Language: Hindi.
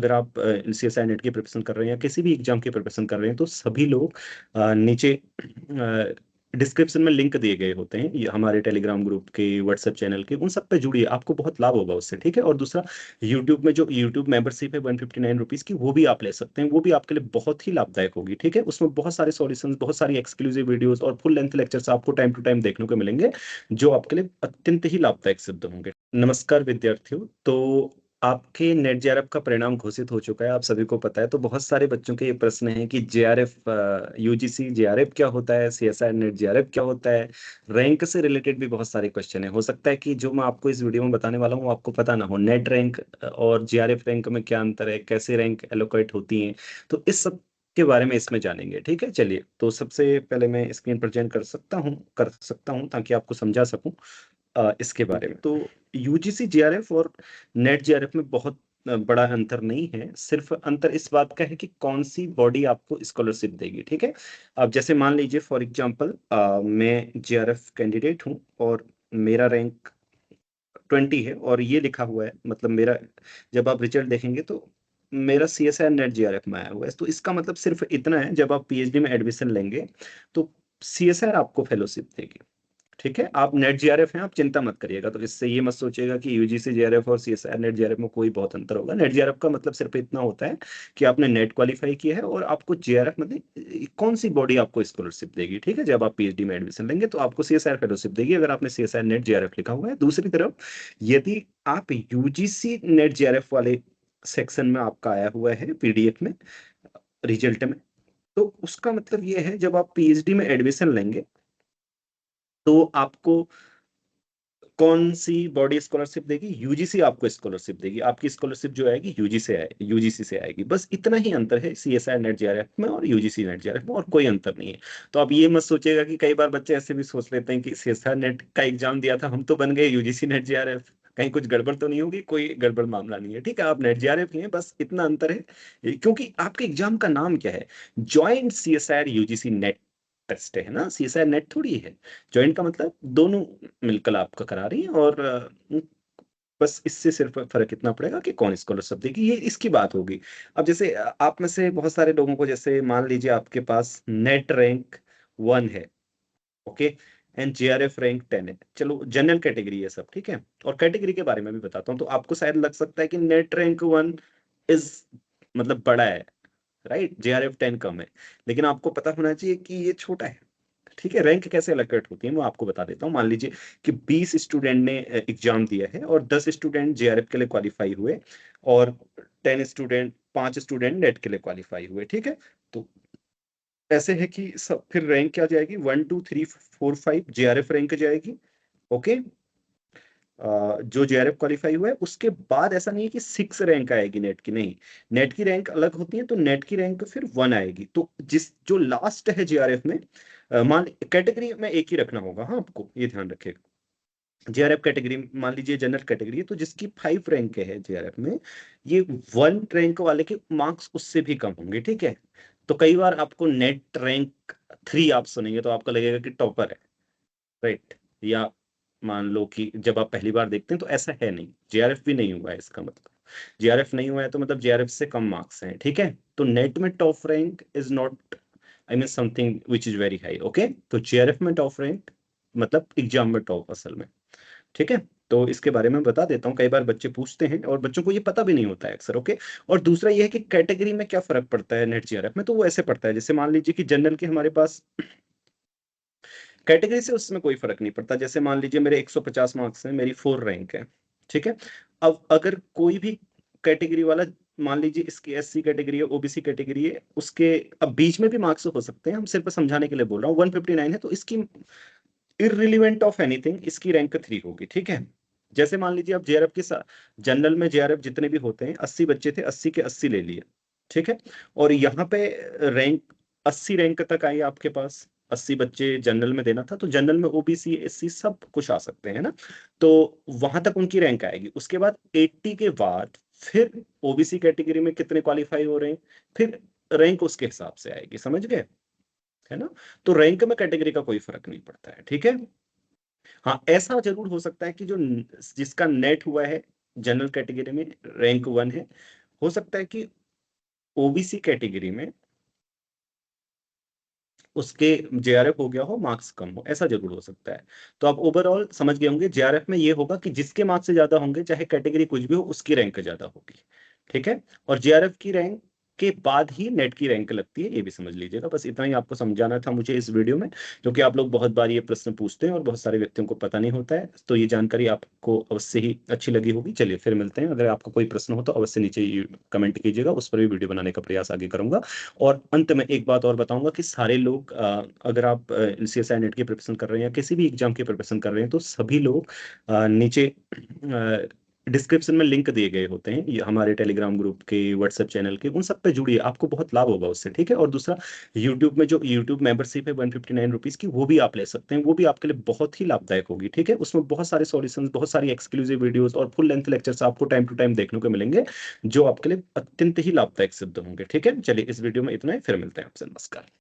अगर आप सीएसआई नेट की प्रिपरेशन कर रहे हैं या किसी भी एग्जाम की प्रिपरेशन कर रहे हैं तो सभी लोग नीचे डिस्क्रिप्शन में लिंक दिए गए होते हैं, ये हमारे टेलीग्राम ग्रुप के, व्हाट्सएप चैनल के, उन सब पे जुड़िए, आपको बहुत लाभ होगा उससे। ठीक है। और दूसरा, यूट्यूब में जो यूट्यूब मेंबरशिप है 159 रुपीज की, वो भी आप ले सकते हैं, वो भी आपके लिए बहुत ही लाभदायक होगी। ठीक है। उसमें बहुत सारे सॉल्यूशंस, बहुत सारी एक्सक्लूसिव वीडियोस और फुल लेंथ लेक्चर्स आपको टाइम टू टाइम देखने को मिलेंगे, जो आपके लिए अत्यंत ही लाभदायक सिद्ध होंगे। नमस्कार विद्यार्थियों। तो आपके नेट जेआरएफ का परिणाम घोषित हो चुका है, आप सभी को पता है। तो बहुत सारे बच्चों के ये प्रश्न हैं कि जेआरएफ, यूजीसी जेआरएफ क्या होता है, सीएसआई नेट जेआरएफ क्या होता है। रैंक से रिलेटेड भी बहुत सारे क्वेश्चन है। हो सकता है कि जो मैं आपको इस वीडियो में बताने वाला हूँ आपको पता ना हो, नेट रैंक और जेआरएफ रैंक में क्या अंतर है, कैसे रैंक एलोकेट होती है, तो इस सब के बारे में इसमें जानेंगे। ठीक है। चलिए, तो सबसे पहले मैं स्क्रीन प्रेजेंट कर सकता हूँ ताकि आपको समझा सकूं इसके बारे में। तो यूजीसी जेआरएफ और नेट जेआरएफ में बहुत बड़ा अंतर नहीं है, सिर्फ अंतर इस बात का है कि कौन सी बॉडी आपको स्कॉलरशिप देगी। ठीक है। अब जैसे मान लीजिए फॉर एग्जांपल मैं जेआरएफ कैंडिडेट हूं और मेरा रैंक 20 है और ये लिखा हुआ है, मतलब मेरा, जब आप रिजल्ट देखेंगे तो मेरा सीएसआई नेट जेआरएफ में आया हुआ है। तो इसका मतलब सिर्फ इतना है, जब आप पीएचडी में एडमिशन लेंगे तो सीएसआर आपको फेलोशिप देगी। ठीक है। आप नेट जेआरएफ हैं, आप चिंता मत करिएगा। तो इससे ये मत सोचिएगा कि यूजीसी जेआरएफ और सीएसआर नेट जेआरएफ में कोई बहुत अंतर होगा। नेट जेआरएफ का मतलब सिर्फ इतना होता है कि आपने नेट क्वालिफाई किया है और आपको जेआरएफ मतलब कौन सी बॉडी आपको स्कॉलरशिप देगी। ठीक है। जब आप पीएचडी में एडमिशन लेंगे तो आपको सीएसआर फेलोशिप देगी, अगर आपने सीएसआर नेट जेआरएफ लिखा हुआ है। दूसरी तरफ, यदि आप यूजीसी नेट जेआरएफ वाले सेक्शन में आपका आया हुआ है पीडीएफ में, रिजल्ट में, तो उसका मतलब ये है जब आप पीएचडी में एडमिशन लेंगे तो आपको कौन सी बॉडी स्कॉलरशिप देगी, यूजीसी आपको स्कॉलरशिप देगी। आपकी स्कॉलरशिप जो आएगी यूजीसी से आएगी। बस इतना ही अंतर है सीएसआई नेट जेआरएफ में और यूजीसी नेट जेआरएफ में, और कोई अंतर नहीं है। तो आप ये मत सोचिएगा कि कई बार बच्चे ऐसे भी सोच लेते हैं कि सीएसआई नेट का एग्जाम दिया था, हम तो बन गए यूजीसी नेट जेआरएफ, कहीं कुछ गड़बड़ तो नहीं होगी। कोई गड़बड़ मामला नहीं है। ठीक है। आप नेट जेआरएफ लिए, बस इतना अंतर है क्योंकि आपके एग्जाम का नाम क्या है, joint CSI UGC NET test है ना, सीएसआई नेट थोड़ी है। ज्वाइंट का मतलब दोनों मिलकर आपका करा रही है, और बस इससे सिर्फ फर्क इतना पड़ेगा कि कौन स्कॉलरशिप देगी, ये इसकी बात होगी। अब जैसे आप में से बहुत सारे लोगों को, जैसे मान लीजिए आपके पास नेट रैंक 1 है, ओके, एंड जेआरएफ रैंक 10 है। चलो, जनरल कैटेगरी है सब, ठीक है। और कैटेगरी के बारे में भी बताता हूँ। तो आपको शायद लग सकता है कि नेट रैंक 1 इज मतलब बड़ा है, राइट, जेआरएफ 10 कम है, लेकिन आपको पता होना चाहिए कि ये छोटा है। ठीक है। रैंक कैसे एलोकेट होती है मैं आपको बता देता हूँ। मान लीजिए कि 20 स्टूडेंट ने एग्जाम दिया है और 10 स्टूडेंट जेआरएफ के लिए क्वालिफाई हुए, और 5 स्टूडेंट नेट के लिए क्वालिफाई हुए। ठीक है। तो ऐसे है कि सब फिर रैंक क्या जाएगी, 1 2 3 4 5 जेआरएफ रैंक जाएगी। ओके। जो जेआरएफ क्वालिफाई हुआ है उसके बाद ऐसा नहीं है कि 6 रैंक आएगी नेट की, नहीं। नेट की रैंक अलग होती है, तो नेट की रैंक फिर 1 आएगी। तो जिस जो लास्ट है जेआरएफ में, मान कैटेगरी में एक ही रखना होगा, हाँ, आपको ये ध्यान रखेगा। जेआरएफ कैटेगरी मान लीजिए जनरल कैटेगरी है, तो जिसकी 5 रैंक है जेआरएफ में, ये 1 रैंक वाले के मार्क्स उससे भी कम होंगे। ठीक है। तो कई बार आपको नेट रैंक 3 आप सुनेंगे तो आपको लगेगा कि टॉपर है, राइट। या मान लो कि जब आप पहली बार देखते हैं तो ऐसा है नहीं, जेआरएफ भी नहीं हुआ है इसका मतलब, जेआरएफ नहीं हुआ है तो मतलब जेआरएफ से कम मार्क्स हैं। ठीक है। तो नेट में top rank is not, I mean something which is very high. Okay. तो जेआरएफ में टॉप रैंक मतलब एग्जाम में टॉप असल में। ठीक है। तो इसके बारे में बता देता हूँ, कई बार बच्चे पूछते हैं और बच्चों को ये पता भी नहीं होता है अक्सर। ओके। और दूसरा ये है कि कैटेगरी में क्या फर्क पड़ता है नेट जेआरएफ में, तो वो ऐसे पड़ता है, जैसे मान लीजिए कि जनरल के हमारे पास कैटेगरी से उसमें कोई फर्क नहीं पड़ता। जैसे मान लीजिए मेरे 150 मार्क्स हैं, मेरी 4 रैंक है। ठीक है। अब अगर कोई भी कैटेगरी वाला, मान लीजिए इसकी एससी कैटेगरी है, ओबीसी कैटेगरी है, उसके अब बीच में भी मार्क्स हो सकते हैं, हम सिर्फ समझाने के लिए बोल रहा हूँ। 159 है तो इसकी इररिलीवेंट ऑफ एनीथिंग, इसकी रैंक 3 होगी। ठीक है। जैसे मान लीजिए आप जेआरएफ के साथ, जनरल में जेआरएफ जितने भी होते हैं, 80 बच्चे थे, 80 के 80 ले लिए। ठीक है। और यहाँ पे रैंक 80 रैंक तक आई आपके पास, 80 बच्चे जनरल में देना था, तो जनरल में ओबीसी एससी सब कुछ आ सकते हैं ना। तो वहां तक उनकी रैंक आएगी। उसके बाद 80 के बाद फिर ओबीसी कैटेगरी में कितने क्वालिफाई हो रहे हैं, फिर रैंक उसके हिसाब से आएगी। समझ गए, है ना। तो रैंक में कैटेगरी का कोई फर्क नहीं पड़ता है। ठीक है। हाँ, ऐसा जरूर हो सकता है कि जो जिसका नेट हुआ है जनरल कैटेगरी में, रैंक 1 है, हो सकता है कि ओबीसी कैटेगरी में उसके जेआरएफ हो गया हो, मार्क्स कम हो, ऐसा जरूर हो सकता है। तो आप ओवरऑल समझ गए होंगे, जेआरएफ में ये होगा कि जिसके मार्क्स से ज्यादा होंगे, चाहे कैटेगरी कुछ भी हो, उसकी रैंक ज्यादा होगी। ठीक है। और जेआरएफ की रैंक के बाद ही नेट की रैंक लगती है, ये भी समझ लीजिएगा। बस इतना ही आपको समझाना था मुझे इस वीडियो में, क्योंकि आप लोग बहुत बार ये प्रश्न पूछते हैं और बहुत सारे व्यक्तियों को पता नहीं होता है। तो ये जानकारी आपको अवश्य ही अच्छी लगी होगी। चलिए फिर मिलते हैं। अगर आपको कोई प्रश्न हो तो अवश्य नीचे कमेंट कीजिएगा, उस पर भी वीडियो बनाने का प्रयास आगे करूंगा। और अंत में एक बात और बताऊंगा कि सारे लोग, अगर आप सीएसआई नेट की प्रिपरेशन कर रहे हैं या किसी भी एग्जाम की प्रिपरेशन कर रहे हैं, तो सभी लोग नीचे डिस्क्रिप्शन में लिंक दिए गए होते हैं, ये हमारे टेलीग्राम ग्रुप के, व्हाट्सएप चैनल के, उन सब पे जुड़िए, आपको बहुत लाभ होगा उससे। ठीक है। और दूसरा, यूट्यूब में जो यूट्यूब मेंबरशिप है 159 रुपीज की, वो भी आप ले सकते हैं, वो भी आपके लिए बहुत ही लाभदायक होगी। ठीक है। उसमें बहुत सारे सॉल्यूशंस, बहुत सारी एक्सक्लूसिव वीडियोस और फुल लेंथ लेक्चर्स आपको टाइम टू टाइम देखने को मिलेंगे, जो आपके लिए अत्यंत ही लाभदायक सिद्ध होंगे। ठीक है। चलिए इस वीडियो में इतना ही, फिर मिलते हैं आपसे। नमस्कार।